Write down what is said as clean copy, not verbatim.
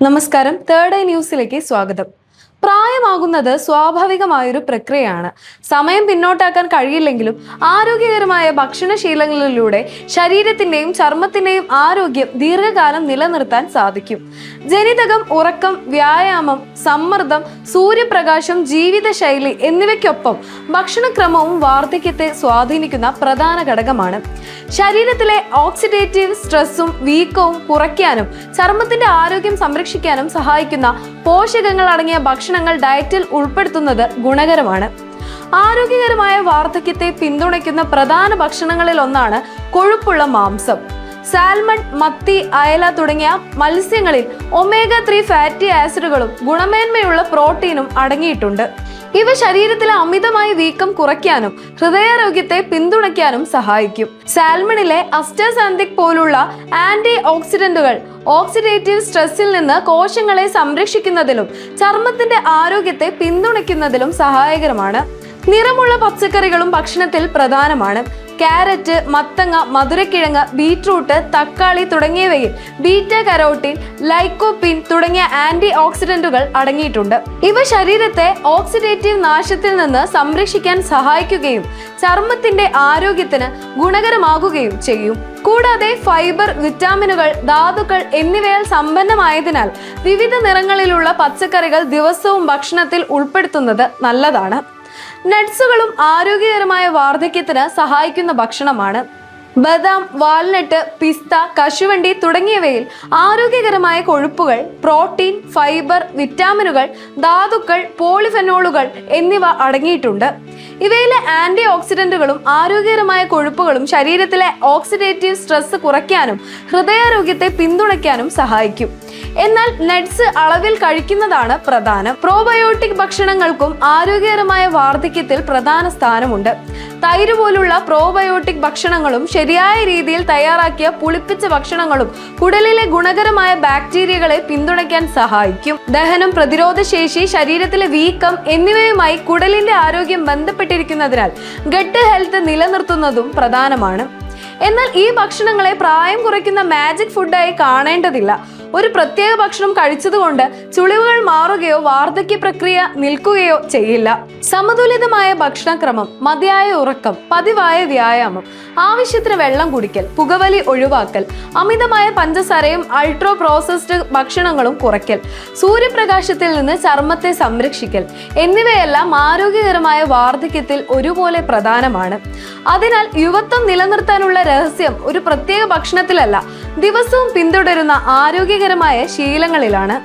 നമസ്കാരം. Third eye ന്യൂസിലേക്ക് സ്വാഗതം. പ്രായമാകുന്നത് സ്വാഭാവികമായൊരു പ്രക്രിയയാണ്. സമയം പിന്നോട്ടാക്കാൻ കഴിയില്ലെങ്കിലും ആരോഗ്യകരമായ ഭക്ഷണശീലങ്ങളിലൂടെ ശരീരത്തിന്റെയും ചർമ്മത്തിന്റെയും ആരോഗ്യം ദീർഘകാലം നിലനിർത്താൻ സാധിക്കും. ജനിതകം, ഉറക്കം, വ്യായാമം, സമ്മർദ്ദം, സൂര്യപ്രകാശം, ജീവിതശൈലി എന്നിവയ്ക്കൊപ്പം ഭക്ഷണക്രമവും വാർദ്ധക്യത്തെ സ്വാധീനിക്കുന്ന പ്രധാന ഘടകമാണ്. ശരീരത്തിലെ ഓക്സിഡേറ്റീവ് സ്ട്രെസ്സും വീക്കവും കുറയ്ക്കാനും ചർമ്മത്തിന്റെ ആരോഗ്യം സംരക്ഷിക്കാനും സഹായിക്കുന്ന പോഷകങ്ങൾ അടങ്ങിയ ഭക്ഷണങ്ങൾ ഡയറ്റിൽ ഉൾപ്പെടുത്തുന്നത് ഗുണകരമാണ്. ആരോഗ്യകരമായ വാർദ്ധക്യത്തെ പിന്തുണയ്ക്കുന്ന പ്രധാന ഭക്ഷണങ്ങളിൽ ഒന്നാണ് കൊഴുപ്പുള്ള മാംസം. സാൽമൺ, മത്തി, അയല തുടങ്ങിയ മത്സ്യങ്ങളിൽ ഒമേഗ-3 ഫാറ്റി ആസിഡുകളും ഗുണമേന്മയുള്ള പ്രോട്ടീനും അടങ്ങിയിട്ടുണ്ട്. ഇവ ശരീരത്തിലെ അമിതമായ വീക്കം കുറയ്ക്കാനും ഹൃദയാരോഗ്യത്തെ പിന്തുണയ്ക്കാനും സഹായിക്കും. സാൽമണിലെ അസ്റ്റസാന്തിക് പോലുള്ള ആന്റി ഓക്സിഡന്റുകൾ ഓക്സിഡേറ്റീവ് സ്ട്രെസ്സിൽ നിന്ന് കോശങ്ങളെ സംരക്ഷിക്കുന്നതിലും ചർമ്മത്തിന്റെ ആരോഗ്യത്തെ പിന്തുണയ്ക്കുന്നതിലും സഹായകരമാണ്. നിറമുള്ള പച്ചക്കറികളും ഭക്ഷണത്തിൽ പ്രധാനമാണ്. കാരറ്റ്, മത്തങ്ങ, മധുരക്കിഴങ്ങ്, ബീറ്റ്റൂട്ട്, തക്കാളി തുടങ്ങിയവയിൽ ബീറ്റ കരോട്ടീൻ, ലൈക്കോപ്പീൻ തുടങ്ങിയ ആന്റി ഓക്സിഡന്റുകൾ അടങ്ങിയിട്ടുണ്ട്. ഇവ ശരീരത്തെ ഓക്സിഡേറ്റീവ് നാശത്തിൽ നിന്ന് സംരക്ഷിക്കാൻ സഹായിക്കുകയും ചർമ്മത്തിന്റെ ആരോഗ്യത്തിന് ഗുണകരമാകുകയും ചെയ്യും. കൂടാതെ ഫൈബർ, വിറ്റാമിനുകൾ, ധാതുക്കൾ എന്നിവയാൽ സമ്പന്നമായതിനാൽ വിവിധ നിറങ്ങളിലുള്ള പച്ചക്കറികൾ ദിവസവും ഭക്ഷണത്തിൽ ഉൾപ്പെടുത്തുന്നത് നല്ലതാണ്. നട്ട്സുകളും ആരോഗ്യകരമായ വാർദ്ധക്യത്തിന് സഹായിക്കുന്ന ഭക്ഷണമാണ്. ബദാം, വാൽനട്ട്, പിസ്ത, കശുവണ്ടി തുടങ്ങിയവയിൽ ആരോഗ്യകരമായ കൊഴുപ്പുകൾ, പ്രോട്ടീൻ, ഫൈബർ, വിറ്റാമിനുകൾ, ധാതുക്കൾ, പോളിഫെനോളുകൾ എന്നിവ അടങ്ങിയിട്ടുണ്ട്. ഇവയിലെ ആന്റി ഓക്സിഡന്റുകളും ആരോഗ്യകരമായ കൊഴുപ്പുകളും ശരീരത്തിലെ ഓക്സിഡേറ്റീവ് സ്ട്രെസ് കുറയ്ക്കാനും ഹൃദയാരോഗ്യത്തെ പിന്തുണയ്ക്കാനും സഹായിക്കും. എന്നാൽ നട്ട്സ് അളവിൽ കഴിക്കുന്നതാണ് പ്രധാനം. പ്രോബയോട്ടിക് ഭക്ഷണങ്ങൾക്കും ആരോഗ്യകരമായ വാർദ്ധക്യത്തിൽ പ്രധാന സ്ഥാനമുണ്ട്. തൈര് പോലുള്ള പ്രോബയോട്ടിക് ഭക്ഷണങ്ങളും ശരിയായ രീതിയിൽ തയ്യാറാക്കിയ പുളിപ്പിച്ച ഭക്ഷണങ്ങളും കുടലിലെ ഗുണകരമായ ബാക്ടീരിയകളെ പിന്തുണയ്ക്കാൻ സഹായിക്കും. ദഹനം, പ്രതിരോധശേഷി, ശരീരത്തിലെ വീക്കം എന്നിവയുമായി കുടലിന്റെ ആരോഗ്യം ബന്ധപ്പെട്ടിരിക്കുന്നതിനാൽ ഗട്ട് ഹെൽത്ത് നിലനിർത്തുന്നതും പ്രധാനമാണ്. എന്നാൽ ഈ ഭക്ഷണങ്ങളെ പ്രായം കുറയ്ക്കുന്ന മാജിക് ഫുഡായി കാണേണ്ടതില്ല. ഒരു പ്രത്യേക ഭക്ഷണം കഴിച്ചതുകൊണ്ട് ചുളിവുകൾ മാറുകയോ വാർദ്ധക്യ പ്രക്രിയ നിൽക്കുകയോ ചെയ്യില്ല. സമതുലിതമായ ഭക്ഷണക്രമം, മതിയായ ഉറക്കം, പതിവായ വ്യായാമം, ആവശ്യത്തിന് വെള്ളം കുടിക്കൽ, പുകവലി ഒഴിവാക്കൽ, അമിതമായ പഞ്ചസാരയും അൾട്രാ പ്രോസസ്ഡ് ഭക്ഷണങ്ങളും കുറയ്ക്കൽ, സൂര്യപ്രകാശത്തിൽ നിന്ന് ചർമ്മത്തെ സംരക്ഷിക്കൽ എന്നിവയെല്ലാം ആരോഗ്യകരമായ വാർദ്ധക്യത്തിൽ ഒരുപോലെ പ്രധാനമാണ്. അതിനാൽ യുവത്വം നിലനിർത്താനുള്ള രഹസ്യം ഒരു പ്രത്യേക ഭക്ഷണത്തിലല്ല, ദിവസവും പിന്തുടരുന്ന ആരോഗ്യകരമായ ശീലങ്ങളിലാണ്.